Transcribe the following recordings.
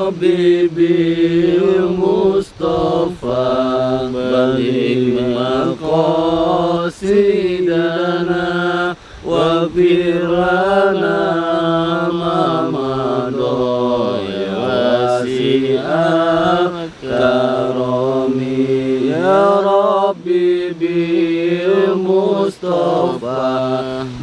Rabbi bil Mustafa balik maqasidana waghfir lana ma madha ya wasi'al karami ya Rabbi bil Mustafa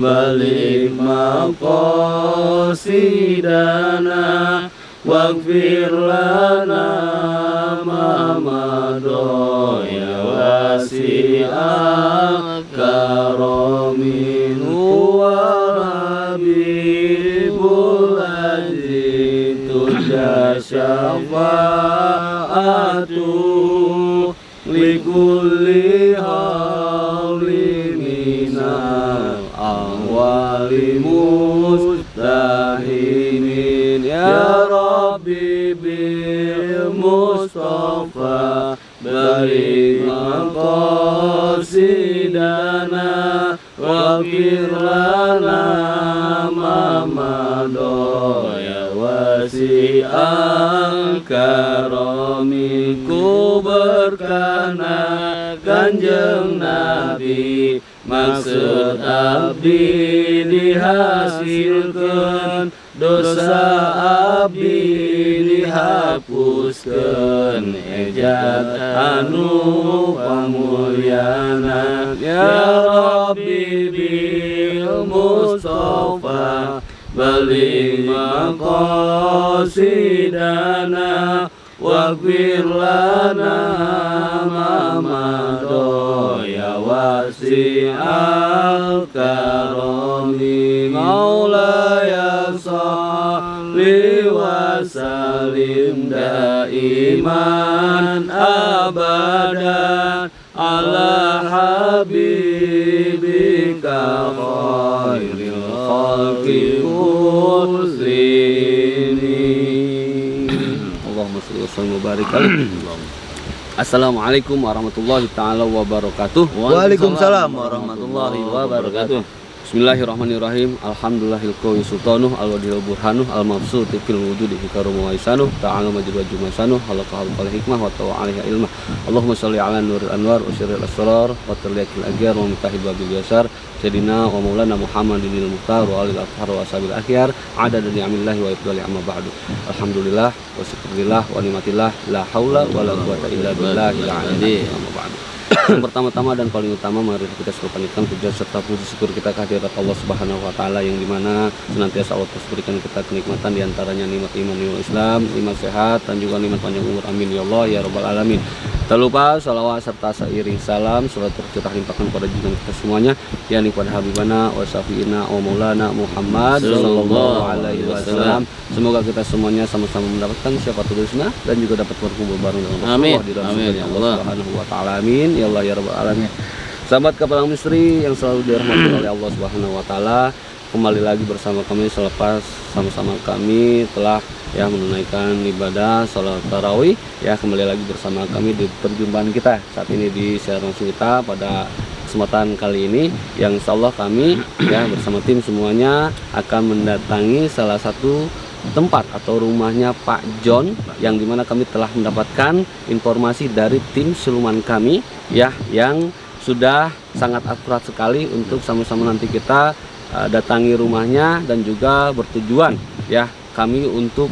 balik maqasidana waghfir lana ma madha ya wasi'al karami huwa habibul ladzi turja syafa'atu likulli hawli minal awali mustahimin ya Rabbi bil Mustafa balik maqasidana waghfir lana ma madha ya wasi'al karami ku berkana Kanjeng Nabi maksud abdi dihasilkan dosa abdi dihapuskan ejat anu pamulyana ya Rabbi bil Mustafa balik maqasidana waghfir lana ma madha ya wasi'al karami maulaya salli wa salim daiman abadan ala habibika khairil khalqi muslimin. Allahumma shalli wa sallim wa barik alaihi. Assalamualaikum warahmatullahi taala wabarakatuh. Waalaikumsalam warahmatullahi wabarakatuh. Bismillahirrahmanirrahim. Alhamdulillahil qawi sultanuh al-wadil burhanuh al-mabsut fil wujudi fi karumu waisanuh ta'ala majid wa jumasanuh halaqahul qal hikmah wa tawa'alaiha ilmah. Allahumma shalli ala nuril anwar wa syirril asrar wa taryakil agyar wa mutahib babil yasar sayyidina wa maulana Muhammadinil muhtar wa alil athhar wa ashabil akhyar adada ni'amillahi wa ifdali amma ba'du. Alhamdulillah wa syukurillah wa nikmatillah la haula wa la quwata illa billahil aliyyil azim. Amma ba'du. Yang pertama-tama dan paling utama mari kita panjatkan puja serta puji syukur kita kehadirat Allah Subhanahu wa taala yang dimana senantiasa Allah terus berikan kita kenikmatan diantaranya nikmat iman, nikmat Islam, nikmat sehat dan juga nikmat panjang umur. Amin ya Allah ya rabbal alamin. Tak lupa salawat serta seiring salam salat tercurah limpahkan pada junjungan kita semuanya yakni pada habibana wa syafiina wa maulana Muhammad sallallahu alaihi wasallam. Semoga kita semuanya sama-sama mendapatkan syafaatul husna dan juga dapat berkumpul bareng dengan Allah di dalam surga Allah Subhanahu wa taala. Amin ya Allah ya rabbal alamin. Sahabat Kapalang Misteri yang selalu dirahmati oleh Allah Subhanahu wa taala, kembali lagi bersama kami selepas sama-sama kami telah menunaikan ibadah salat tarawih kembali lagi bersama kami di perjumpaan kita saat ini di siaran langsung kita pada kesempatan kali ini yang insyaallah kami bersama tim semuanya akan mendatangi salah satu tempat atau rumahnya Pak John yang dimana kami telah mendapatkan informasi dari tim siluman kami yang sudah sangat akurat sekali untuk sama-sama nanti kita datangi rumahnya dan juga bertujuan kami untuk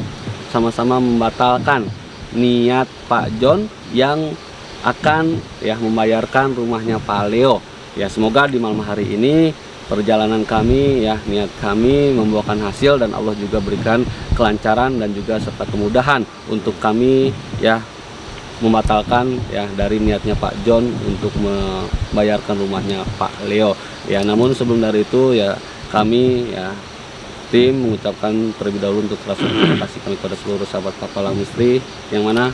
sama-sama membatalkan niat Pak John yang akan membayarkan rumahnya Pak Leo. Semoga di malam hari ini perjalanan kami niat kami membuahkan hasil dan Allah juga berikan kelancaran dan juga serta kemudahan untuk kami membatalkan dari niatnya Pak John untuk membayarkan rumahnya Pak Leo. Namun sebelum dari itu kami tim mengucapkan terlebih dahulu untuk rasa terima kasih kami kepada seluruh sahabat Kapalang Misteri yang mana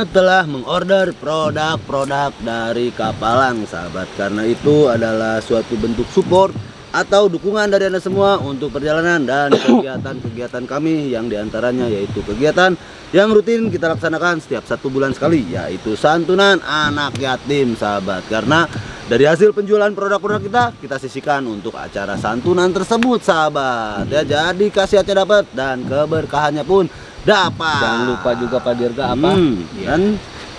telah mengorder produk-produk dari Kapalang sahabat. Karena itu adalah suatu bentuk support atau dukungan dari Anda semua untuk perjalanan dan kegiatan-kegiatan kami yang diantaranya yaitu kegiatan yang rutin kita laksanakan setiap 1 bulan sekali, yaitu santunan anak yatim sahabat. Karena dari hasil penjualan produk-produk kita sisihkan untuk acara santunan tersebut sahabat. Jadi khasiatnya dapat dan keberkahannya pun dapat. Jangan lupa juga Pak Dirga apa? Dan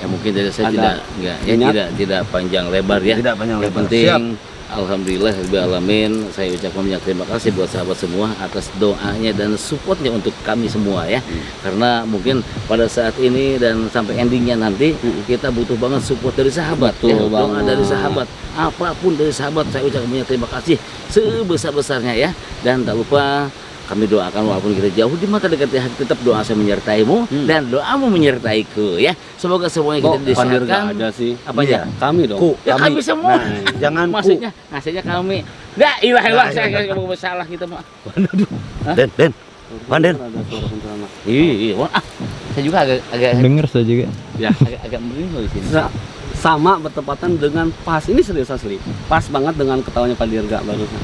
Ya mungkin dari saya Ada tidak panjang lebar ya. Tidak panjang Yang lebar. penting Siap. alhamdulillah rabbil alamin, saya ucapkan banyak terima kasih buat sahabat semua atas doanya dan supportnya untuk kami semua ya. Karena mungkin pada saat ini dan sampai endingnya nanti kita butuh banget support dari sahabat ya. Betul Doa banget. dari sahabat, apapun dari sahabat, saya ucapkan banyak terima kasih sebesar-besarnya ya. Dan tak lupa kami doakan walaupun kita jauh di mata dekat hati, tetap doa saya menyertaimu dan doamu menyertaiku ya. Semoga semuanya kita Kok Pak Dirga disahkan. ada sih? Apanya? Kami dong. Ya kami semua. Nah, jangan Maksudnya kami. La ilaha illallah, saya nggak mau salah kita mah. Den. Panden. Ada suara kuntilanak. Iya. Saya juga agak Dengar saya juga. Ya. agak merinding di sini. Sama bertepatan dengan pas ini serius asli. Pas banget dengan ketawanya Pak Dirga barusan.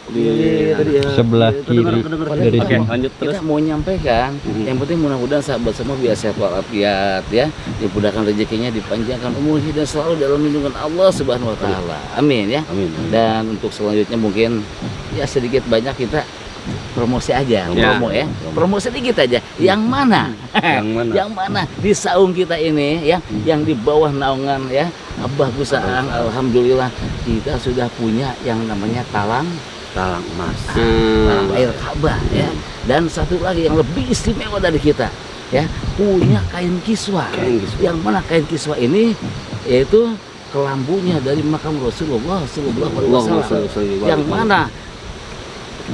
Tadi ya. Sebelah kiri dari Oke, semua. lanjut terus. Kita mau nyampaikan, yang penting mudah-mudahan sahabat semua biasa walafiat ya, dimudahkan rezekinya, dipanjangkan umurnya dan selalu dalam lindungan Allah Subhanahu wa taala. Amin ya. Amin. Dan untuk selanjutnya mungkin ya sedikit banyak kita promosi aja, promo ya. Promo sedikit aja. Yang mana? Yang mana? Yang mana di saung kita ini ya, yang di bawah naungan ya Abah Gusaang, alhamdulillah kita sudah punya yang namanya talang emas. talang air Ka'bah ya. Dan satu lagi yang lebih istimewa dari kita ya, punya kain kiswa. Yang mana kain kiswa ini yaitu kelambunya dari makam Rasulullah Sallallahu Alaihi Wasallam. Yang mana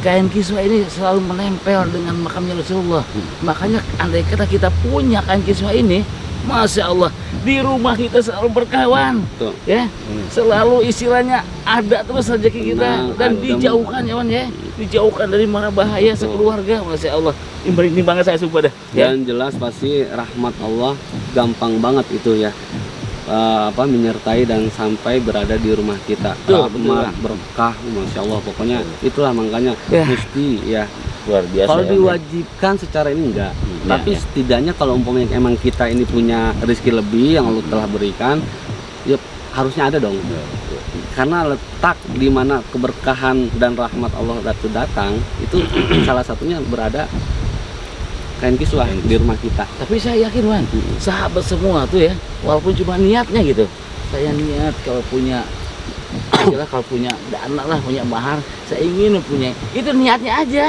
kain kiswa ini selalu menempel dengan makamnya Rasulullah. Makanya andai kata kita punya kain kiswa ini, Masya Allah, di rumah kita selalu berkawan, Betul. ya, selalu istilahnya ada terus rezeki kita dan adem. dijauhkan ya, ya, dijauhkan dari mara bahaya sekeluarga, Masya Allah. Ini merinding banget saya sumpah dah. Ya. Dan jelas pasti rahmat Allah gampang banget itu ya. Menyertai dan sampai berada di rumah kita. Betul, Rahmat, betul. berkah, Masya Allah. Pokoknya itulah makanya Ya. mesti ya. Luar biasa. Kalau ya. diwajibkan secara ini enggak, tapi setidaknya kalau umpamanya emang kita ini punya rezeki lebih yang Allah telah berikan, ya harusnya ada dong. Karena letak di mana keberkahan dan rahmat Allah itu datang, itu salah satunya berada kain kiswah di rumah kita. Tapi saya yakin Wan, sahabat semua tuh ya, walaupun cuma niatnya gitu, saya niat kalau punya, kalau punya dana lah, punya mahar, saya ingin punya, itu niatnya aja.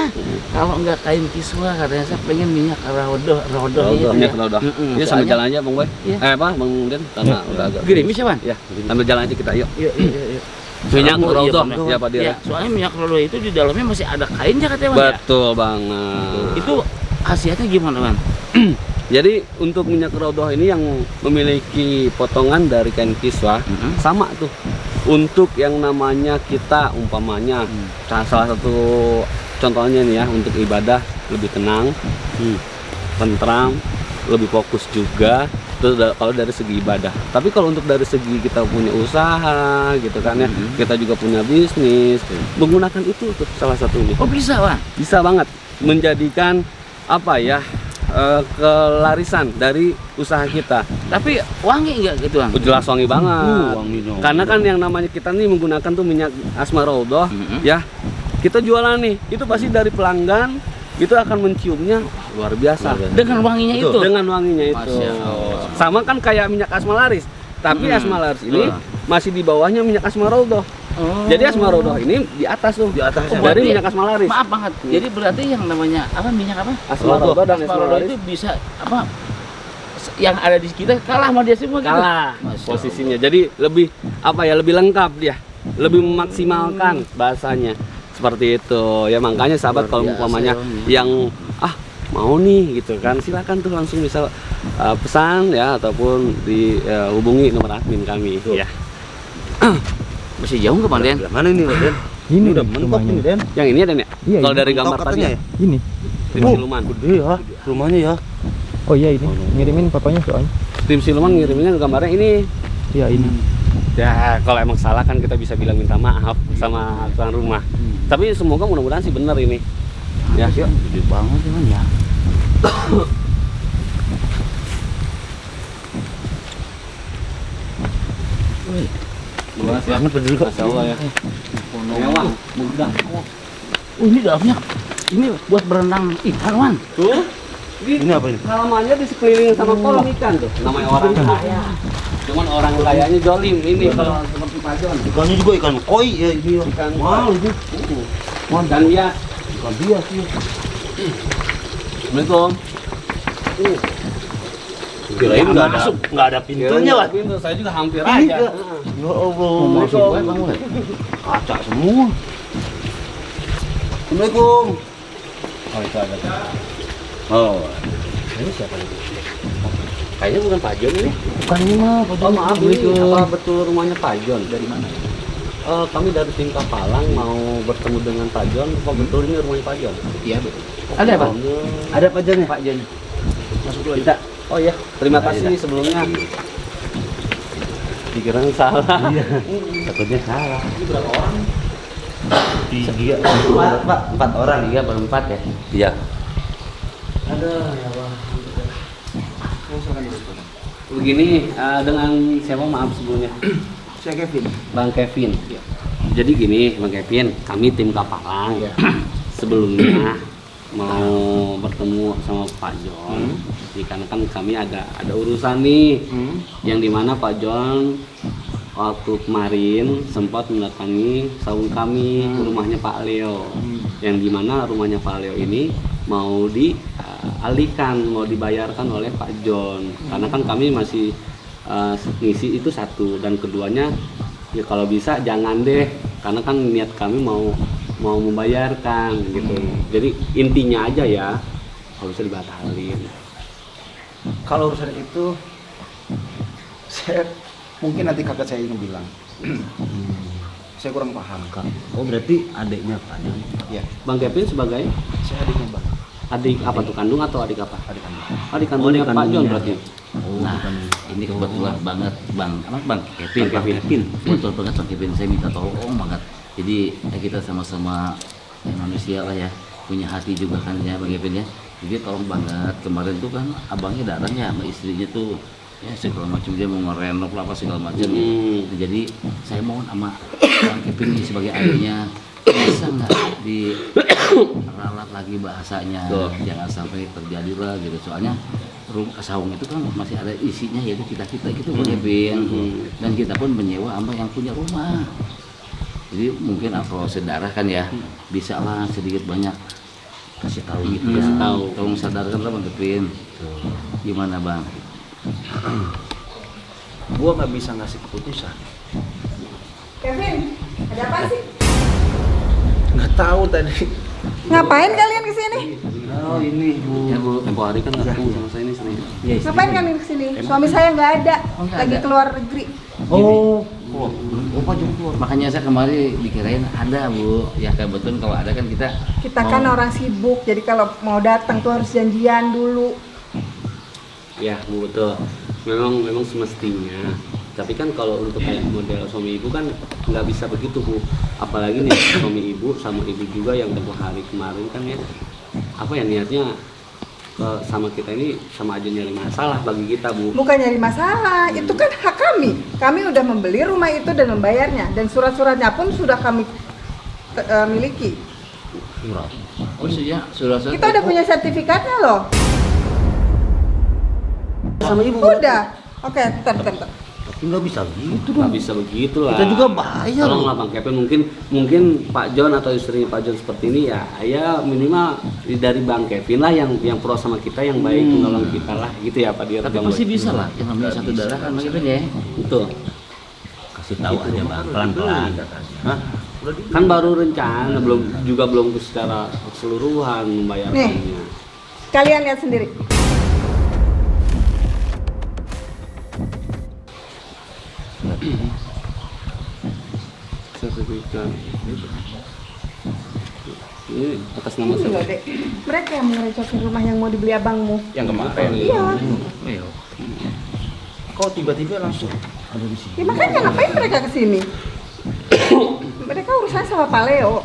Kalau enggak kain kiswah, katanya saya pengen minyak rodoh gitu Minyak ya. rodoh. Ya sambil jalan aja Bang Boy. Iya. Bang Den, karena udah agak Gerimis ya Wan? Ya, sambil jalan aja kita, yuk. Iya. Minyak Oh, rodoh, iya, ya Pak Dir. Iya, soalnya minyak rodoh itu di dalamnya masih ada kainnya katanya Wan ya? Betul banget. Itu khasiatnya gimana Wan? Jadi untuk minyak rodoh ini yang memiliki potongan dari kain kiswah sama tuh. Untuk yang namanya kita umpamanya salah satu contohnya nih ya, untuk ibadah lebih tenang, tentram, lebih fokus juga. Itu kalau dari segi ibadah. Tapi kalau untuk dari segi kita punya usaha gitu kan ya, kita juga punya bisnis, menggunakan itu tuh salah satunya. Oh bisa Wan? Bisa banget menjadikan apa ya, kelarisan dari usaha kita. Tapi wangi enggak gitu Wan? Jelas wangi banget. Wangi dong. Karena kan yang namanya kita nih menggunakan tuh minyak Asma Raudhah ya. Kita jualan nih, itu pasti dari pelanggan itu akan menciumnya luar biasa. Dengan wanginya itu? Dengan wanginya itu. Masya Allah. Sama kan kayak minyak Asma Laris. Tapi Asma Laris ini masih di bawahnya minyak Asma Raudhah. Oh. Jadi Asma Raudhah ini di atas tuh. Di atas dari berarti- minyak Asma Laris. Maaf banget. Jadi berarti yang namanya apa, minyak apa? Asma Raudhah dan Asma Asma Raudhah Laris itu bisa apa? Yang ada di kita kalah sama dia semua gitu. kalah Masya posisinya. Jadi lebih apa ya, lebih lengkap dia, lebih memaksimalkan bahasanya seperti itu ya. Makanya sahabat kalau biasa umpamanya ya. yang mau nih gitu kan, silakan tuh langsung bisa pesan ya, ataupun dihubungi nomor admin kami ya. Masih jauh nggak Bang Den? Mana ini Den? Ini udah nih mentok rumahnya. ini Den. Yang ini ada nih. Iya, Kalau ini. dari gambar Mentok tadi katanya ya, ya? Ini. tim siluman. Gede ya rumahnya ya. Oh iya ini. Ngirimin papanya soalnya. Tim siluman ngiriminnya gambarnya ini. Iya ini. Ya kalau emang salah kan kita bisa bilang minta maaf sama tuan rumah. Tapi semoga mudah-mudahan sih benar ini. Ya, yuk. Gede banget cuman ya. Luas ya. Masya Allah ya. Mewah, mudah. Oh ini dalamnya, ini buat berenang ikan Wan. Tuh, Ini apa ini? Halamannya di sekeliling sama kolam ikan tuh. Namanya orang kaya. Cuman orang kayanya jolim ini kalau seperti Pak Jon. Ikannya juga ikan koi ya ini. Ikan Mahal itu. Dan bias. Ikan bias ya. Assalamualaikum. Kirain nggak ada pintunya lah. Pintu saya juga hampir Ini aja. ya. Ya Allah. Kaca semua. Assalamualaikum. Oh itu ada. Oh. Ini siapa lagi? Kayaknya bukan Pak Jon ini. Bukan ini mah. Oh maaf, ini apa betul rumahnya Pak Jon? Dari mana? Kami dari tim Kapalang mau bertemu dengan Pak Jon. Apa betul ini rumahnya Pak Jon? Iya betul. Ada apa? Ada Pak Jon ya? Pak Jon. Masuk dulu. Kita. Oh iya, terima kasih sebelumnya. Dikira salah. Takutnya salah. Ini berapa orang? Tiga. Empat orang. Tiga berempat ya. Iya. Ada ya Bang. Begini, dengan siapa maaf sebelumnya? Saya Kevin. Bang Kevin. Jadi gini, Bang Kevin, kami tim Kapalang. Sebelumnya mau bertemu sama Pak Jon. Karena kan kami ada urusan nih. Yang dimana Pak Jon waktu kemarin sempat mendatangi saung kami ke rumahnya Pak Leo. Yang dimana rumahnya Pak Leo ini mau dialihkan, mau dibayarkan oleh Pak Jon. Karena kan kami masih ngisi itu satu, dan keduanya ya kalau bisa jangan deh, karena kan niat kami mau membayarkan gitu. Jadi intinya aja ya, kalau bisa dibatalin. Kalau urusan itu, saya mungkin nanti kakak saya yang bilang. Saya kurang paham. Oh berarti adiknya Pak Jon. Ya, Bang Kevin sebagai saya adiknya Bang. adik apa tuh, kandung atau adik apa? Adik kandung. Adik kandungnya adik Pak Jon kandungnya. berarti. Nah, ini kebetulan banget Bang Kevin. Bang Kevin. Betul banget Bang Kevin, saya minta tolong banget. Jadi kita sama-sama manusia lah ya, punya hati juga kan ya Bang Kevin ya. Jadi tolong banget, kemarin tuh kan abangnya datang ya sama istrinya tuh, ya segala macam, dia mau ngerenov lah apa segala macam. Jadi saya mohon sama Bang Kevin ini sebagai ayahnya, bisa nggak diralat lagi bahasanya, jangan sampai terjadi lah gitu. Soalnya saung itu kan masih ada isinya, yaitu kita gitu Bang Kevin. Dan kita pun menyewa sama yang punya rumah. Jadi mungkin kalau saudara kan ya bisa lah sedikit banyak kasih tahu gitu ya. Tolong sadarkan lah Bang Kevin. Gimana Bang? Gua nggak bisa ngasih keputusan. Kevin, ada apa sih? Nggak tahu tadi. Ngapain kalian kesini? Oh ini Bu. Ya Bu, tempo hari kan ketemu sama saya ini sering. Ngapain kalian kesini? Suami saya nggak ada, nggak lagi ada. keluar negeri. Pak jemput. Makanya saya kemarin dikirain ada Bu. Ya kebetulan kalau ada kan kita. Kita kan orang sibuk, jadi kalau mau datang tuh harus janjian dulu. Ya Bu, betul. Memang semestinya. Tapi kan kalau untuk kayak model suami ibu kan nggak bisa begitu Bu. Apalagi nih suami ibu sama ibu juga yang tempoh hari kemarin kan ya, apa ya niatnya sama kita ini sama aja nyari masalah bagi kita Bu. Bukan nyari masalah, itu kan hak kami. Kami udah membeli rumah itu dan membayarnya, dan surat-suratnya pun sudah kami miliki. Oh iya, sudah. Kita udah punya sertifikatnya loh. Sama ibu. Udah. Oke, bentar. Tapi nggak bisa gitu dong. Nggak bisa begitu lah. Kita juga bayar. Tolonglah Bang Kevin, mungkin Pak Jon atau istri Pak Jon seperti ini ya minimal dari Bang Kevin lah yang pro sama kita, yang baik menolong kita lah gitu ya Pak Dir. Tapi pasti bisa lah, yang namanya satu darah kan Bang Kevin ya. Betul. Kasih tahu aja Bang, pelan-pelan. Hah? Kan baru rencana, belum secara keseluruhan membayarkannya. Kalian lihat sendiri. Sertifikat. Ini atas nama Ini loh, siapa? Dek. Mereka yang merecokin rumah yang mau dibeli abangmu. Yang kemarin. Iya. Kok tiba-tiba langsung ada di sini? Ya makanya ngapain mereka kesini? Mereka urusan sama Pak Leo,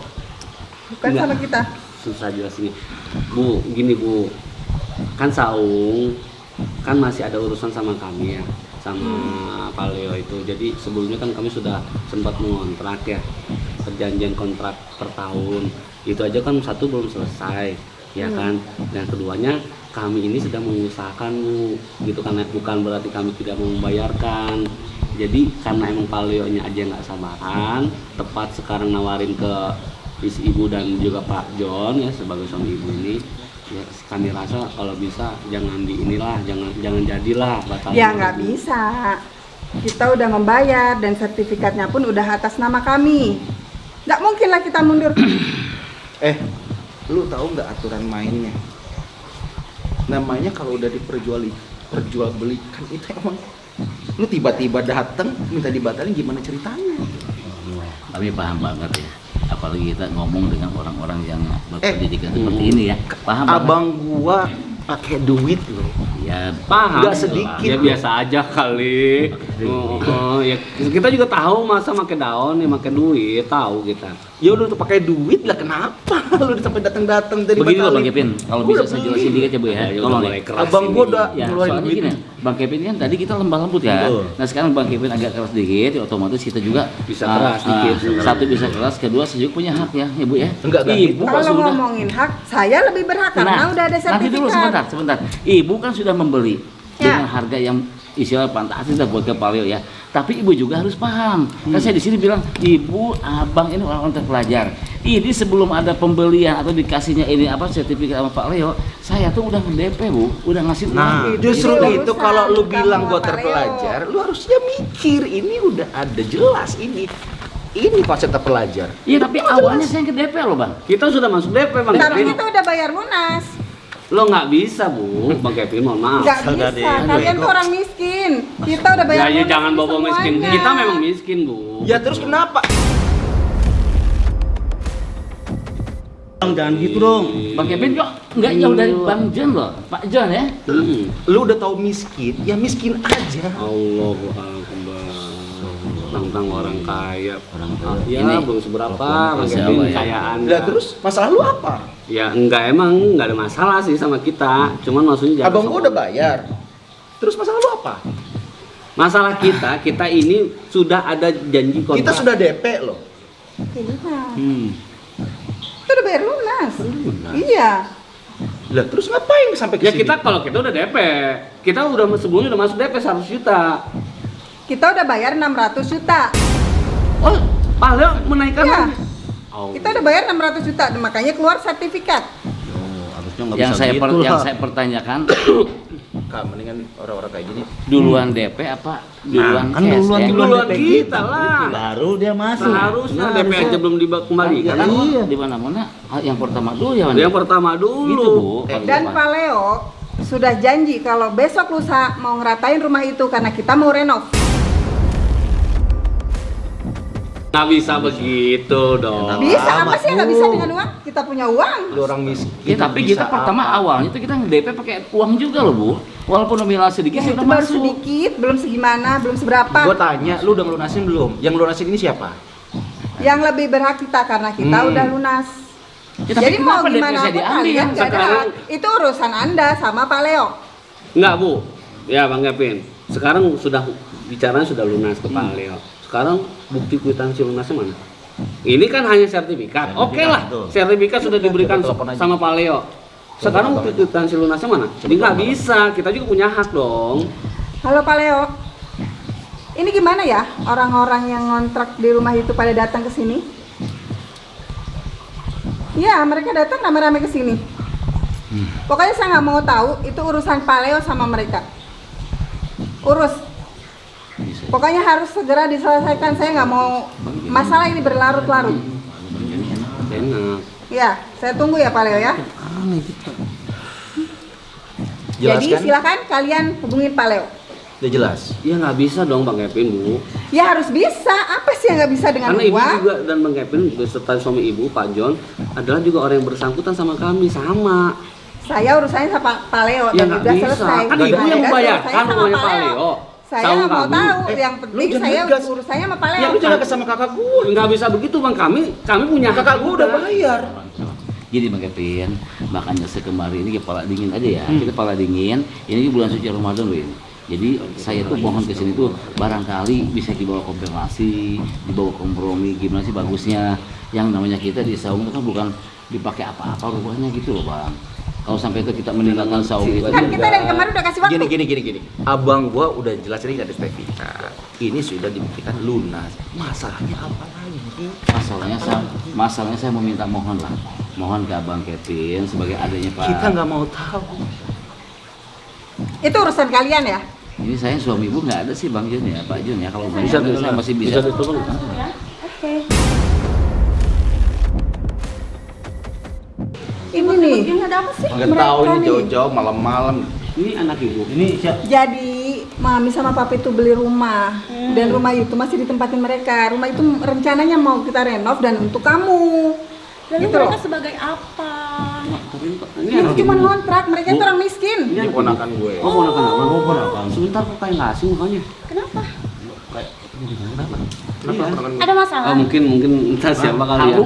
bukan Enggak. sama kita. Susah jelasin. Bu, gini Bu, kan Saung kan masih ada urusan sama kami ya, sama Pak Leo itu. Jadi sebelumnya kan kami sudah sempat mengontrak ya, perjanjian kontrak per tahun. Itu aja kan satu belum selesai. ya kan. Dan keduanya kami ini sedang mengusahakan Bu, gitu kan, bukan berarti kami tidak mau membayarkan. Jadi karena emang Pak Leonya aja nggak sabaran, tepat sekarang nawarin ke isi ibu dan juga Pak John ya sebagai suami ibu ini, ya kami rasa kalau bisa jangan di inilah, jangan jadilah batal. Ya nggak bisa. Kita udah membayar dan sertifikatnya pun udah atas nama kami. Nggak mungkin lah kita mundur. Lu tahu nggak aturan mainnya? Namanya kalau udah perjualbelikan itu emang lu tiba-tiba datang minta dibatalin, gimana ceritanya? Kami paham banget ya. Apalagi kita ngomong dengan orang-orang yang berpendidikan seperti ini ya. Paham banget. Abang gua pakai duit loh. Ya Paham. Nggak sedikit Ya loh. biasa aja kali. Ya kita juga tahu masa pakai daun ya pakai duit, tahu kita. Ya udah tuh pakai duit lah, kenapa lu sampai datang-datang dari begini loh Bang batalin? Kevin, kalau Gua bisa udah saya beli. jelasin dikit ya Bu ya. Ya, udah Tolong mulai ya. keras Abang ini. gua udah Ya, ngeluarin soalnya duit. gini, Bang Kevin kan tadi kita lembah lembut ya. Betul. Nah sekarang Bang Kevin agak keras dikit, ya otomatis kita juga Bisa keras dikit. Satu bisa keras, kedua saya juga punya hak ya, Bu ya. Enggak, Ibu kan Kalau sudah. ngomongin hak, saya lebih berhak karena udah ada sertifikat. Nanti dulu sebentar. Ibu kan sudah membeli Ya. dengan harga yang istilah fantastis lah buat ke Pak Leo ya. Tapi ibu juga harus paham. Kan saya di sini bilang, ibu, abang ini orang-orang terpelajar. Ini sebelum ada pembelian atau dikasihnya ini apa sertifikat sama Pak Leo, saya tuh udah DP Bu, udah ngasih uang. Nah, justru Itu itu urusan kalau lu kamu bilang gua sama Pak terpelajar, lu harusnya mikir ini udah ada jelas ini. Ini konsep terpelajar. Iya tapi awalnya saya yang ke DP loh Bang. Kita sudah masuk DP Bang Tapi Kevin. kita udah bayar lunas. Lo nggak bisa Bu, Bang Kevin mohon maaf. Nggak Saudara bisa, dia. kalian tuh orang miskin. Kita udah bayar Ya, lunas jangan ini bawa miskin. semuanya. Kita memang miskin Bu. Ya terus kenapa? Bang, jangan gitu dong. Bang Kevin kok nggak jauh dari Bang John loh, Pak John ya. Lu udah tahu miskin, ya miskin aja. Allahu Akbar. Tentang orang kaya. Orang kaya. Ya Ini belum seberapa Bang Masya Kevin Allah ya. kekayaan. Lah terus masalah lu apa? Ya emang nggak ada masalah sih sama kita. Cuman maksudnya jangan Abang gua udah sombong. bayar. Terus masalah lu apa? Masalah kita ini sudah ada janji kontrak. Kita sudah DP loh. Iya. Kita udah bayar lunas. Iya. Lah terus ngapain sampai ke Ya sini? kita kalau kita udah DP, kita udah sebelumnya udah masuk DP 100 juta. Kita udah bayar 600 juta. Oh, Pak Leo menaikkan Iya. lagi. Oh. Kita udah bayar 600 juta, makanya keluar sertifikat. Harusnya nggak yang bisa saya gitu yang lah. saya pertanyakan Kak, mendingan orang-orang kayak gini. duluan DP apa duluan kan cash duluan ya? dulu. Duluan DP kita gitu. lah. Baru dia masuk. Seharusnya Nah, DP aja belum dikembalikan. Karena Iya. di mana-mana yang pertama dulu ya Wan? Yang pertama dulu. Gitu Bu. Dan Pak Leo sudah janji kalau besok lusa mau ngeratain rumah itu karena kita mau renov. Nggak bisa begitu dong. Bisa apa amat, sih yang nggak Bu. bisa dengan uang? Kita punya uang. Lu orang miskin. Ya tapi bisa kita pertama apa? awalnya itu kita nge-DP pakai uang juga loh Bu. Walaupun nominal sedikit Ya, sih itu udah baru masuk. sedikit, belum segimana, belum seberapa. Gua tanya, lu udah ngelunasin belum? Yang ngelunasin ini siapa? Yang lebih berhak kita karena kita udah lunas. Ya, tapi Jadi mau kenapa DP gimana saya pun diambil? kalian nggak ada Sekarang- hak. Itu urusan Anda sama Pak Leo. Enggak Bu. Ya Bang Kevin. Sekarang sudah bicaranya sudah lunas ke Pak Leo. Sekarang bukti kwitansi lunasnya mana? Ini kan hanya sertifikat. Oke lah, betul. sertifikat sudah diberikan Telepon aja. sama Pak Leo. Sekarang bukti kwitansi lunasnya mana? Jadi nggak bisa. Kita juga punya hak dong. Halo Pak Leo. Ini gimana ya orang-orang yang ngontrak di rumah itu pada datang ke sini? Ya, mereka datang rame-rame ke sini. Pokoknya saya nggak mau tahu itu urusan Pak Leo sama mereka. Urus. Pokoknya harus segera diselesaikan. Saya nggak mau masalah ini berlarut-larut. Enak. Ya, saya tunggu ya Pak Leo ya. Jadi Jelaskan. silakan kalian hubungin Pak Leo. Udah jelas. Ya nggak bisa dong Bang Kevin Bu. Ya harus bisa. Apa sih yang nggak bisa dengan Karena ibu uang? juga dan Bang Kevin beserta suami ibu Pak John adalah juga orang yang bersangkutan sama kami sama. Saya urusannya sama Pak Leo Ya dan nggak udah bisa. selesai. Kan Saya ibu yang udah membayarkan selesai sama rumahnya Pak Leo. Saya Sama nggak mau kami. tahu. Yang lu penting jangan saya ngegas. urusannya sama Pak Leo. Ya lu jangan kesama kakak gua. Nggak bisa begitu Bang, kami punya hak Kakak gua udah juga. bayar. Jadi Bang Kevin, makanya sekemari ini kepala dingin aja ya. Kita kepala dingin, ini bulan suci Ramadan loh ini. Jadi saya tuh mohon ke sini tuh barangkali bisa dibawa konfirmasi, dibawa kompromi, gimana sih bagusnya. Yang namanya kita di saung itu kan bukan dipakai apa-apa rumahnya gitu loh bang. Kalau sampai itu kita meninggalkan sawah itu. Kan kita dari kemarin udah kasih waktu. Gini. Abang gua udah jelas ini nggak ada sertifikat. Ini sudah dibuktikan lunas. Masalahnya apa lagi? Masalahnya saya meminta mohon lah. Mohon ke Abang Kevin sebagai adanya Pak. Kita nggak mau tahu. Itu urusan kalian ya. Ini saya suami ibu nggak ada sih Bang Jun ya, Pak Jun ya. Kalau Bisa saya masih bisa. diturun. Oke. Ini nih. Ini ada apa sih? Nggak tahu Mereka ini nih. jauh-jauh malam-malam. Ini anak ibu. Ini siapa? Jadi mami sama papi itu beli rumah dan rumah itu masih ditempatin mereka. Rumah itu rencananya mau kita renov dan untuk kamu. Lalu Gitu mereka loh. sebagai apa? Ini cuma ngontrak, mereka itu orang miskin. Ini ponakan gue. Oh, ponakan abang. Oh, ponakan. Sebentar kok kayak nggak asing mukanya. Kenapa? Kenapa ponakan gue? Ada masalah? Mungkin entah siapa kali ya.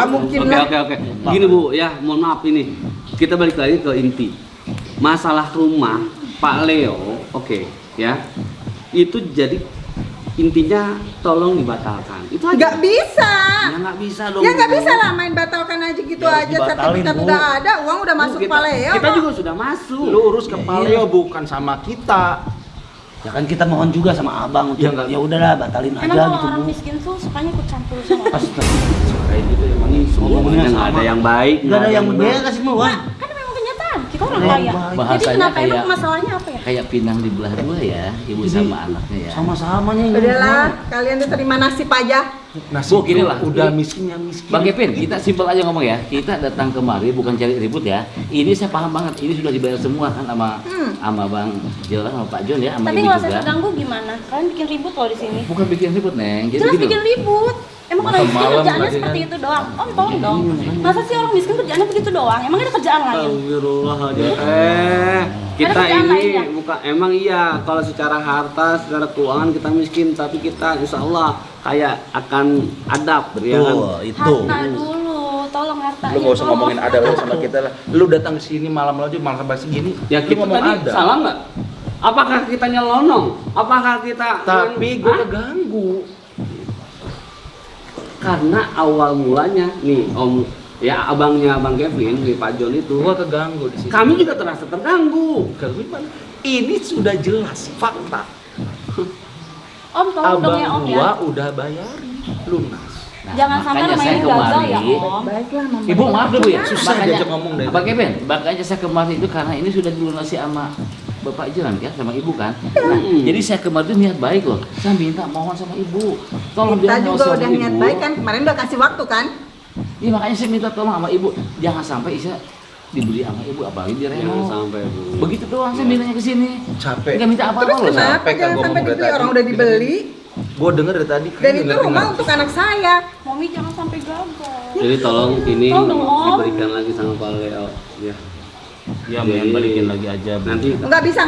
Mungkin Oke, lah. oke. Gini Bu, ya mohon maaf ini. Kita balik lagi ke inti. Masalah rumah Pak Leo, oke, ya. Itu jadi intinya tolong dibatalkan. Itu aja. Nggak bisa. Ya nggak bisa dong. Ya nggak Bu. bisa lah main batalkan aja gitu Ya, harus aja. dibatalin, Sertifikat Bu. udah ada, uang udah Bu, masuk kita, Paleo. kita kok. juga sudah masuk. Lu urus ke Paleo bukan sama kita. Ya kan kita mohon juga sama abang untuk Ya, enggak. ya udahlah batalin Emang aja kalau gitu orang Bu. miskin tuh sukanya ikut campur sama orang. Kayak gitu emang ini semuanya nggak ada yang baik, Enggak ada yang benar. beres semua. Kan memang kenyataan, kita orang Ada yang kaya. baik. Jadi Bahasanya kenapa emang kayak- masalahnya apa ya? Kayak pinang di belah dua ya, ibu sama anaknya ya. Sama-sama nih. Udahlah, kalian tuh terima nasib aja. Nasi Bu, gini lah. udah miskin yang miskin. Bang Kevin, kita simpel aja ngomong ya. Kita datang kemari bukan cari ribut ya. Ini saya paham banget. Ini sudah dibayar semua kan sama Bang Jelas sama Pak John ya, sama Tapi Ibu nggak usah juga. terganggu gimana? Kalian bikin ribut loh di sini. Bukan bikin ribut, Neng. Jadi Jelas gini bikin loh. ribut. Emang Masa orang miskin malam kerjaannya lagi seperti kan? itu doang? Om tolong dong. Masa sih orang miskin kerjaannya begitu doang? Emang ada kerjaan lain? Astagfirullahaladzim. Kita Ada kerjaan ini lain ya? bukan emang iya kalau secara harta, secara keuangan kita miskin, tapi kita insya Allah kayak akan adab, ya kan? Tuh, itu. Harta dulu, tolong hartanya. Lu gak usah tolong. ngomongin ada lu sama kita lah. Lu datang ke sini malam aja malam sampai segini. Ya Lu kita ngomong tadi ada. salah nggak? Apakah kita nyelonong? Apakah kita? Tapi gue Hah? keganggu. Karena awal mulanya nih Om, ya abangnya Bang Kevin, nih Pak John itu, Gua keganggu di sini. kami juga terasa terganggu. Keganggu gimana? Ini sudah jelas fakta. Om tolong dong ya Om Abang ya. gua udah bayarin lunas. Nah, Jangan sampai makanya rumah saya ini gagal kemari. ya Om. Baiklah, Mama. Ibu maaf dulu ya. Susah diajak ngomong dari Bang Kevin, makanya saya kemarin itu karena ini sudah dilunasi sama Bapak Jalan kan, sama Ibu kan. Nah, jadi saya kemarin itu niat baik loh. Saya minta mohon sama Ibu. Tolong Kita bilang juga sama udah Ibu. niat baik kan, kemarin udah kasih waktu kan? Iya makanya saya minta tolong sama Ibu. Jangan sampai saya dibeli sama Ibu apalagi Jangan direnov. sampai Bu. Begitu doang saya mintanya ke sini. Capek. Enggak minta apa-apa Terus loh. kenapa sampai kan jangan gua sampai ngomong dari dibeli, tadi. orang udah dibeli. Gua denger dari tadi. Dan kayaknya itu denger-denger. rumah untuk anak saya. Mami jangan sampai gagal. Jadi tolong ini Tolong dong, Om. diberikan lagi sama Pak Leo. Ya. Ya, Jadi, balikin lagi aja. Bu. Nanti Nggak bisa.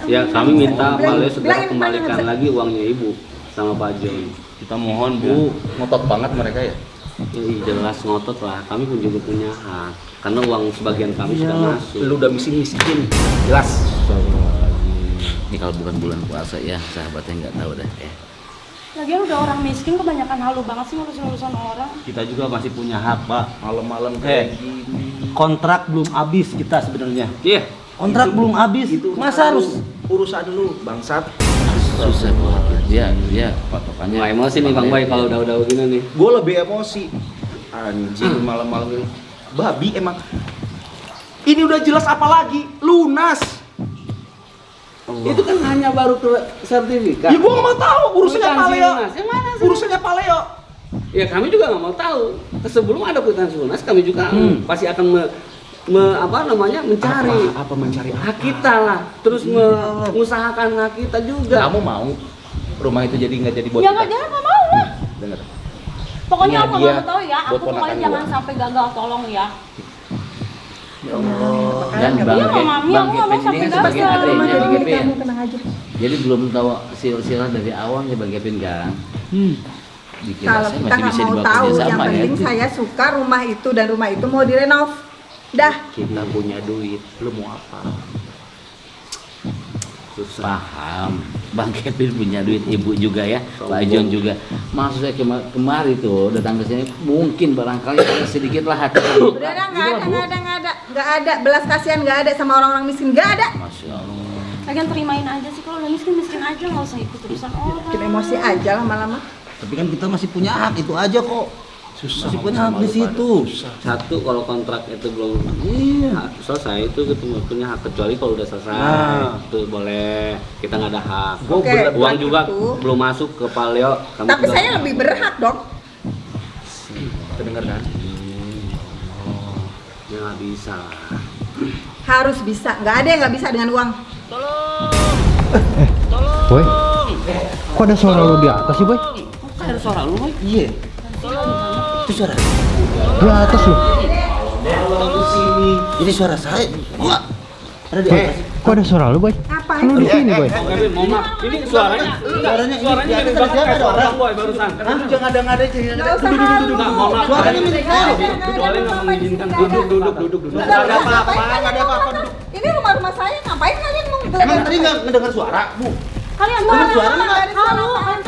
ya kami minta Pak Bilangin- Leo segera bilangin kemana kembalikan nggak bisa. lagi uangnya Ibu sama Pak John. Kita mohon Bu. Ngotot banget mereka ya. Jelas ngotot lah, kami pun juga punya hak. Karena uang sebagian kami sudah masuk. Lu udah miskin. Jelas. Ini kalau bukan bulan puasa ya, sahabatnya nggak tahu dah ya. Lagian udah orang miskin kebanyakan halu banget sih ngurusin urusan orang. Kita juga masih punya hak, Pak. Malam-malam Eh. kayak gini. Kontrak belum habis kita sebenarnya. Iya. Kontrak belum habis. Masa harus urusan dulu bangsat. Susah banget. Dia patokannya. Nggak emosi nih Bang Boy kalau udah begini nih. Gue lebih emosi. Anjing malam-malam ini. Babi emang. Ini udah jelas apa lagi? Lunas. Itu kan hanya baru ke sertifikat. Ya gue gak mau tahu urusannya Kwitansi Paleo. lunas. Yang mana sih? Urusannya Paleo. Ya kami juga nggak mau tahu. Sebelum ada kwitansi lunas, kami juga pasti akan mencari Apa mencari hak kita lah. Terus mengusahakan hak kita juga. Kamu mau rumah itu jadi nggak jadi buat Ya kita? nggak jangan nggak mau lah. Dengar. Pokoknya Ini aku hadiah nggak mau tahu ya. buat Aku pokoknya ponakan jangan gua. sampai gagal tolong ya. Dan Bang Iya, Kevin, Mami, Bang aku nggak mau Kevin ini sampai kan sebagai gagal. adiknya Rumah jadi Bang milik Kevin. kamu, tenang aja. Jadi belum tahu silsilah dari awalnya Bang Kevin kan. Dikira Kalau saya kita masih nggak bisa mau dibawa tahu, kerja yang sama ya. penting saya suka rumah itu dan rumah itu mau direnov. Dah. Kita punya duit, lu mau apa? Paham. Bang Kevin punya duit, ibu juga ya, Pak John juga. Maksud saya kemari tuh datang ke sini mungkin barangkali ada sedikit lah hati. Udah nggak ada belas kasihan, nggak ada sama orang-orang miskin, nggak ada. Masya Allah. Lagian terimain aja sih, kalau udah miskin aja, nggak usah ikut urusan orang. Bikin emosi aja lama-lama. Tapi kan kita masih punya hak itu aja kok. Masih punya hak di situ. Satu, kalau kontrak itu belum selesai itu kita punya hak, kecuali kalau udah selesai itu boleh, kita nggak ada hak. Oke, Uang juga itu. belum masuk ke Paleo. Tapi saya lebih berhak dong. Kedengar kan? Ya nggak bisa. Harus bisa, nggak ada yang nggak bisa dengan uang. Boy, kok ada suara lu di atas sih, Boy? Kok ada suara lu, Boy? Iya. Itu suara. Di atas lu. Ini suara saya. Wah. Ada di atas. Kok ada suara lu, Boy? Apa Kan lu di sini, Boy. Mohon maaf, ini suaranya Suaranya jadi banget kayak suara boy barusan. Lu jangan ada Nggak usah halu. Nggak, mohon maaf. Suaranya milik saya. Kecuali nggak mengizinkan. duduk. Nggak ada apa-apa. Ini rumah saya, ngapain kalian mau Emang tadi nggak ngedengar suara, Bu? Kalian Suara tuh suara halu, kalian tuh halu banget.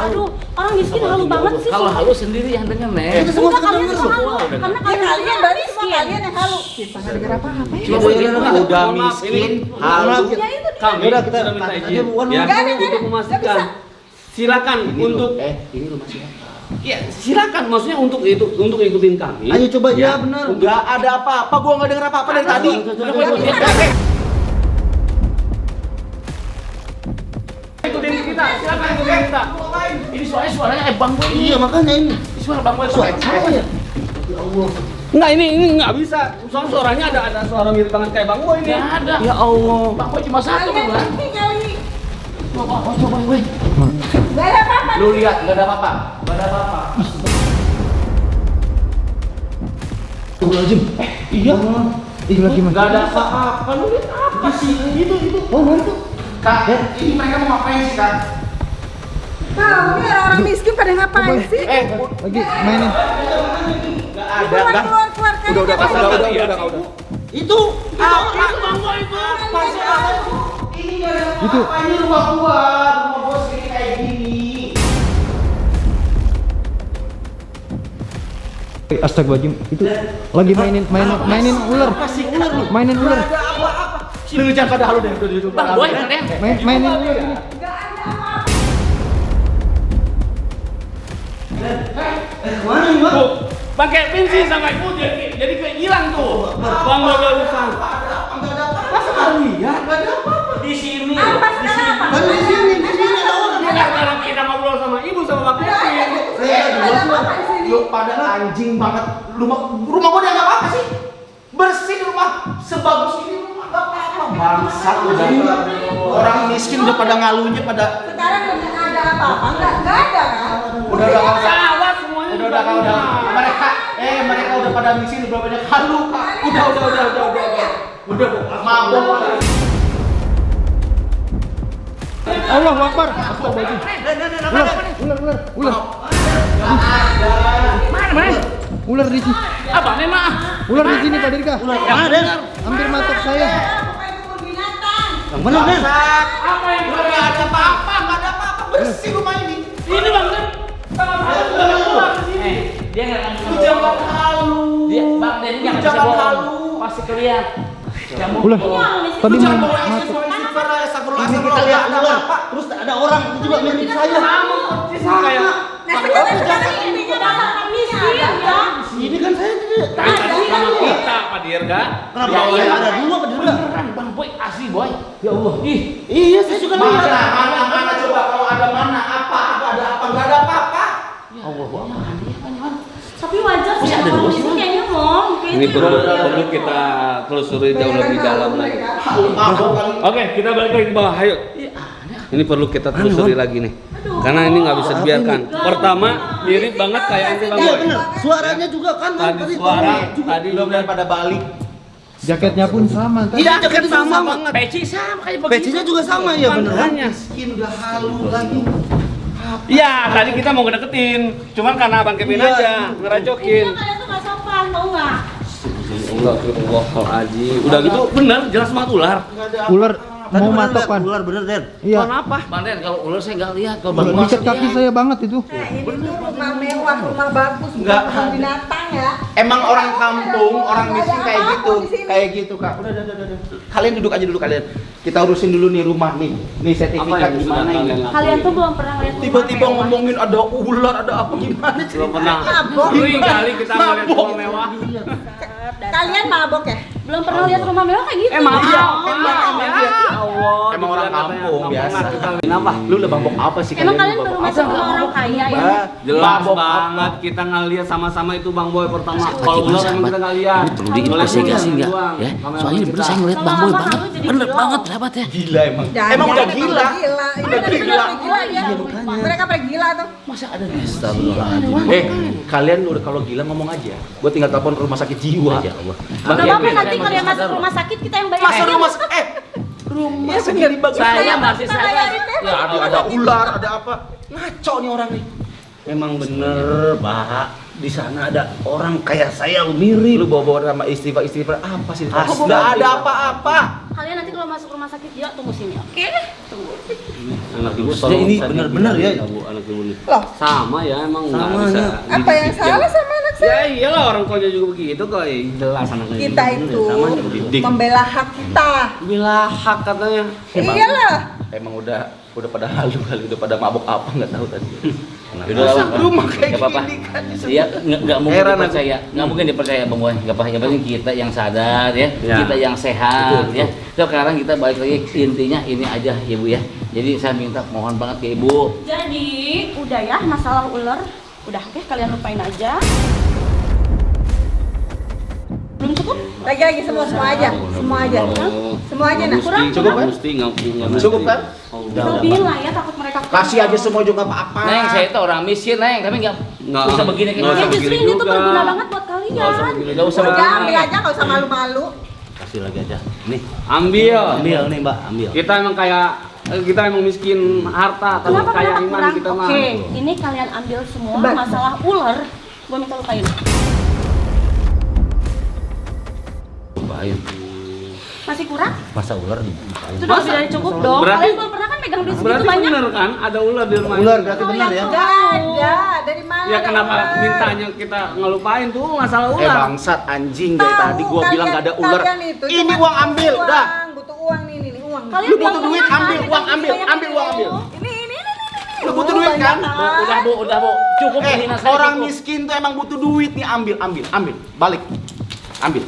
Aduh, orang miskin halu banget sih. Kalau halu sendiri yang denger, Nek. Enggak, kalian tuh halu. Karena Ya kalian kalian berarti semua miskin. kalian yang halu. Kita nggak dengar apa-apa ya. Cuma boleh Udah miskin, halu. Ya itu dia. Kami Udah, kita sudah minta tahan izin aja, bukan, ya nggak ada, untuk nggak memastikan. bisa. Silakan untuk Ini rumah siapa? ya silakan, maksudnya untuk ikutin kami. Ayo coba ya benar. Nggak ada apa-apa, gua nggak denger apa-apa dari tadi. Ikutin kita, silakan ikutin kita. Ini suaranya Bang Boy. Iya makanya ini. Ini suara Bang Boy. Suara siapa ya? Enggak, ini nggak bisa. Soalnya suaranya ada suara mirip banget kayak Bang Boy ini. Nggak ada. Ya Allah. Bang Boy cuma satu Kalian kan. ngerti kali. Coba Boy. Nggak ada apa-apa. Lu lihat, nggak ada apa-apa. Nggak ada apa-apa. Iya. Ih, lagi mas. Nggak ada apa-apa. Lu lihat apa sih? Itu. Oh mana tuh? Kak, ini mereka mau ngapain sih, Kak? Tahu nih orang miskin pada ngapain sih? Lagi mainin. Nggak ada, nggak. Keluar kan. Udah, Itu. Bang Boy itu. Ini nggak ada Itu. apa-apa. Ini rumah gua segini kayak gini. Astagfirullahaladzim, itu lagi mainin ular. Mainin ular. Lu jangan pada halu deh, udah. Bang Boy kan ya? Mainin ular ini. Bu, Bang Kevin sih sama ibu jadi kayak hilang tuh. Bang Boy barusan. Masa nggak lihat? Nggak ada apa-apa. Di sini. Apa sekarang apa? Kan di sini ada orang. Ya, kalau kita ngobrol sama ibu sama Bang Kevin. Lu pada anjing banget. Rumah gua udah nggak apa-apa sih. Bersih rumah sebagus ini rumah nggak apa-apa. Bangsat udah. Orang miskin udah pada ngalunya pada. Sekarang udah ada apa-apa? Nggak ada kan? Udah Sawat semuanya. udah. Mereka udah pada miskin udah banyak halu, Kak. Udah mabok. Allahu Akbar. Astagfirullahaladzim. Ular. Mana? Ular di sini. Abang memang. Ular di sini, Pak Dirga. Ada. Hampir matok saya. Yang benar kan? Apa yang nggak ada apa-apa? Nggak ada apa-apa. Bersih rumah ini. Ini Bang Kevin. Dia nggak akan Lu jangan halu. Dia Bang dia nggak bisa Jangan bohong. halu. Pasti kelihatan. Kamu Ular. Tadi Lu jangan main bawa matok. Ini kita lihat ular. Terus ada orang juga mirip saya. Nah sekarang ini Dasar orang miskin ya. Ini kan saya tidak. Sama kita Pak Dirga. Kenapa saya ada dua Pak Dirga? beneran Bang Boy asli Boy. Ya Allah. Ih, Iya saya juga lihat. Mana coba kalau ada mana apa? Ada apa? Nggak ada apa-apa. Allah Akbar. Tapi wajar sih Masih ada orang dua miskin sih. kayaknya ngomong. Ini perlu kita telusuri jauh lebih dalam lagi. Mabok kali. Oke, kita balik lagi ke bawah. Ayo. Ini perlu kita telusuri lagi nih. Karena ini nggak bisa dibiarkan. Pertama, mirip banget kayak ini Bang Iya Boy. benar. Suaranya juga kan. Tadi suara, tadi Belum pada balik. Jaketnya pun sama. Tadi. Iya jaket sama banget. Peci sama kayak begitu. Pecinya juga sama ya beneran. Miskin udah halu lagi. Iya, tadi kita mau ngedeketin. Cuman karena Bang Kevin Iya. aja ngeracokin. Kalian tuh nggak sopan, tau nggak? Astagfirullahaladzim. Udah gitu bener, jelas banget ular. Ular mau matokan. Ular bener, Den. Iya. Kenapa? Bang Den, kalau ular saya nggak lihat, kalau Kalau bang dicat kaki saya banget itu. Ini tuh rumah mewah, rumah bagus, bukan Enggak. rumah binatang ya. Emang orang kampung, orang Nggak miskin ada kayak apa-apa gitu, di sini. kayak gitu kak. Udah. Kalian duduk aja dulu kalian. Kita urusin dulu nih rumah nih. Nih Apa sertifikat yang gimana sudah ini? kalian Kalian tuh belum pernah lihat rumah Tiba-tiba mewah. ngomongin ada ular, ada apa gimana Belum ceritanya? pernah. Mabok. Sering kali kita ngeliat rumah mewah. Kalian mabok ya? Belum pernah lihat rumah mewah kayak gitu. Emang Ya. Ya Allah. Emang orang kampung biasa. Kenapa? Lu udah mabok apa sih Emang kalian? kalian baru masuk rumah orang kaya ya? Jelas Mabok banget kita ngeliat sama-sama itu Bang Boy pertama. Kalau ular emang kita nggak lihat. perlu diinvestigasi nggak? Ya, soalnya bener saya ngeliat Bang Boy banget, bener banget sahabat ya. Gila emang. Jangan, Emang udah jangan, gila. Ini Udah bener-bener gila. gila dia. Mereka pada gila tuh. Masa ada di Kalian udah kalau gila ngomong aja. Gua tinggal telepon rumah sakit jiwa. Ya Allah. Gak apa-apa nanti kalian masuk rumah sakit kita yang bayar. Masa rumah rumah sendiri bagus. Saya masih sadar. Ya ada ular, ada apa? Ngaco nih orang nih. Emang bener, Pak. Di sana ada orang kayak saya lu mirip. Lu bawa-bawa sama istighfar apa sih? Astaga. Nggak ada apa-apa. Kalian nanti kalau masuk rumah sakit dia tunggu sini, oke? Tunggu. Anak ibu Maksudnya ini bener-bener ya? Bu, anak ibu nih. Loh, Sama ya emang nggak Sama bisa. ya. apa yang salah sama anak saya? Ya iyalah orang tuanya juga begitu kok. Jelas anaknya. Kita itu Sama aja didik. membela hak kita. Bila hak katanya. Iyalah. Emang udah pada halu kali, udah pada mabok apa nggak tahu tadi. Udah Masa rumah kayak nggak apa-apa. gini kan disebut. Iya, nggak mungkin Heran aku. dipercaya, nggak mungkin dipercaya Bang Boy. Nggak apa, yang penting kita yang sadar ya, Ya. kita yang sehat Betul, ya. Sekarang kita balik lagi intinya ini aja ya Bu ya. Jadi saya minta mohon banget ke Ibu. Jadi udah ya masalah ular. Udah oke kalian lupain aja. Belum cukup? Lagi-lagi semua aja. Semua aja. Semua aja nah. Kurang, Cukup, kan? Mesti nggak Cukup kan? Lebihin lah ya takut mereka. Kasih aja semua juga nggak apa-apa. Neng, saya itu orang miskin Neng, tapi nggak usah begini kayak nggak Ya usah gini. justru begini ini tuh juga. berguna banget buat kalian. Nggak usah Udah begini. ambil aja, nggak usah malu-malu. Kasih lagi aja. Nih, Ambil. ambil nih, Mbak, ambil. Kita emang kayak kita emang miskin harta tapi Kenapa kaya kenapa iman kurang? kita mah. Oke, ini kalian ambil semua Mbak. masalah ular. Gua minta lupain. Lupain. Masih kurang? Masa ular dibukain? Itu udah lebih dari cukup dong. Berarti- Kalian belum pernah kan megang duit segitu Berarti banyak? bener kan ada ular di rumah Ular ini? berarti Oh, benar yang ya? tahu. Nggak ada. Dari mana? Ya ada kenapa ular? mintanya kita ngelupain tuh masalah ular? Bangsat anjing dari Tahu, tadi gua bilang nggak ada ular. kalian itu Ini cuma uang ambil, butuh udah. uang, butuh uang nih uang. Kalian Lu bilang butuh duit, kan, ambil megang uang, duit ambil, banyak ambil uang, ambil. Ini. Lu butuh duit kan? Udah Bu, cukup menghina saya. Orang cukup. miskin tuh emang butuh duit nih, ambil, balik, ambil.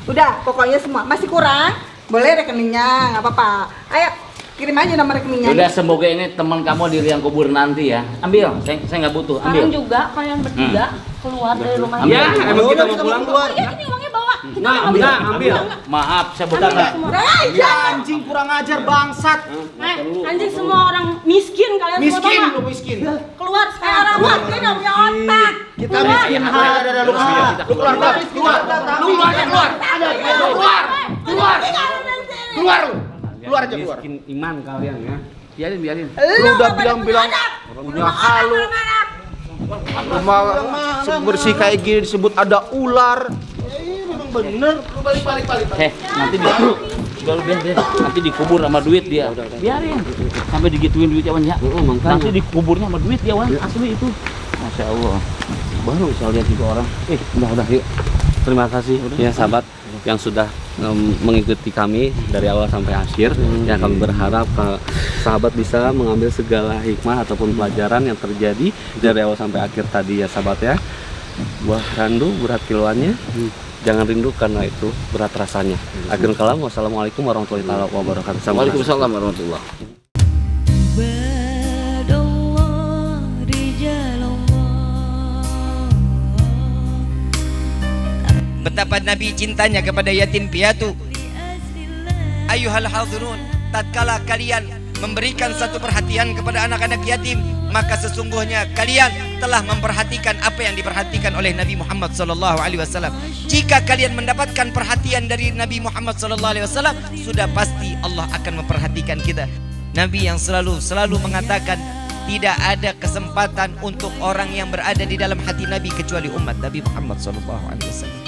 Udah, pokoknya semua masih kurang. Boleh rekeningnya, nggak apa-apa. Ayo, kirim aja nomor rekeningnya. Udah semoga ini teman kamu di liang kubur nanti ya. Ambil, saya nggak butuh. Sekarang Ambil. juga kalian bertiga keluar dari rumah Ya, ini. emang kita mau pulang kok. Iya, ini uangnya bawa. Kita Nggak, ngambil. nggak, ambil. Maaf, saya bukan Ambil semua. Ya anjing kurang ajar bangsat. Anjing semua orang miskin kalian semua Miskin tau lu nggak? miskin. Keluar sekarang. Orang miskin nggak punya otak. Kita miskin ada lu. Lu keluar, keluar lu. Keluar aja keluar. Miskin iman kalian ya. biarin. Lu udah bilang-bilang punya halu. Rumah bersih kayak gini disebut ada ular. Memang bener. Lu balik. Nanti dia biar. Nanti dikubur sama duit dia. Biarin. Sampai digituin duit Wan ya. Nanti dikuburnya sama duit dia Wan. Asli itu. Masya Allah. Baru saya lihat juga orang. Udah yuk. Terima kasih ya sahabat yang sudah mengikuti kami dari awal sampai akhir. Ya kami berharap sahabat bisa mengambil segala hikmah ataupun pelajaran yang terjadi dari awal sampai akhir tadi ya sahabat ya. Buah randu berat kiloannya. Jangan rindu karena itu berat rasanya. Akhirul kalam, wassalamualaikum warahmatullahi wabarakatuh. Waalaikumsalam warahmatullahi. Betapa Nabi cintanya kepada yatim piatu. Ayuhal hadirun, tatkala kalian memberikan satu perhatian kepada anak-anak yatim, maka sesungguhnya kalian telah memperhatikan apa yang diperhatikan oleh Nabi Muhammad SAW. Jika kalian mendapatkan perhatian dari Nabi Muhammad SAW, sudah pasti Allah akan memperhatikan kita. Nabi yang selalu mengatakan, tidak ada kesempatan untuk orang yang berada di dalam hati Nabi kecuali umat Nabi Muhammad SAW.